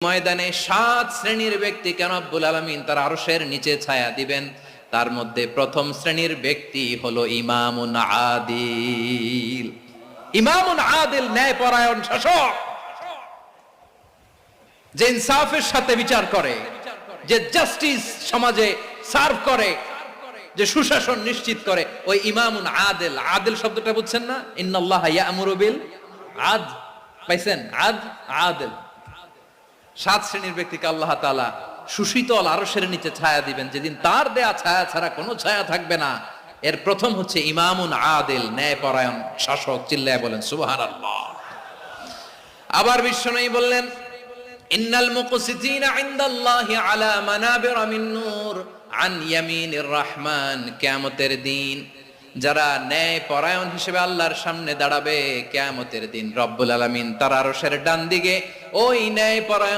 ময়দানে 7 শ্রেণীর ব্যক্তিকে রব্বুল আলামিন তার আরশের নিচে ছায়া দিবেন। তার মধ্যে প্রথম শ্রেণীর ব্যক্তি হলো ইমামুন আদিল। ইমামুন আদিল, ন্যায়পরায়ণ শাসক, যে ইনসাফের সাথে বিচার করে, যে জাস্টিস সমাজে সার্ভ করে, যে সুশাসন নিশ্চিত করে, ওই ইমামুন আদিল। আদিল শব্দটা বুঝছেন না? ইন্নাল্লাহা ইয়া'মুরু বিল আদল। পাইছেন? আদিল। 7 শ্রেণীর ব্যক্তিকে আল্লাহ তাআলা সুশীতল আরশের নিচে ছায়া দিবেন, যেদিন তার দেয়া ছায়া ছাড়া কোনো ছায়া থাকবে না। এর প্রথম হচ্ছে ইমামুন আদিল, ন্যায়পরায়ণ শাসক। চিল্লায় বলেন সুবহানাল্লাহ। আবার বিশ্বনবী বললেন, ইন্নাল মুকসিতিনা ইনদাল্লাহি আলা মানাবিরা মিন নূর আন ইয়ামিনির রহমান। কিয়ামতের দিন যারা ন্যায়পরায়ণ হিসেবে আল্লাহর সামনে দাঁড়াবে, কিয়ামতের দিন রব্বুল আলামিন তার আরশের ডান দিকে ওই ন্যায়পরায়ণ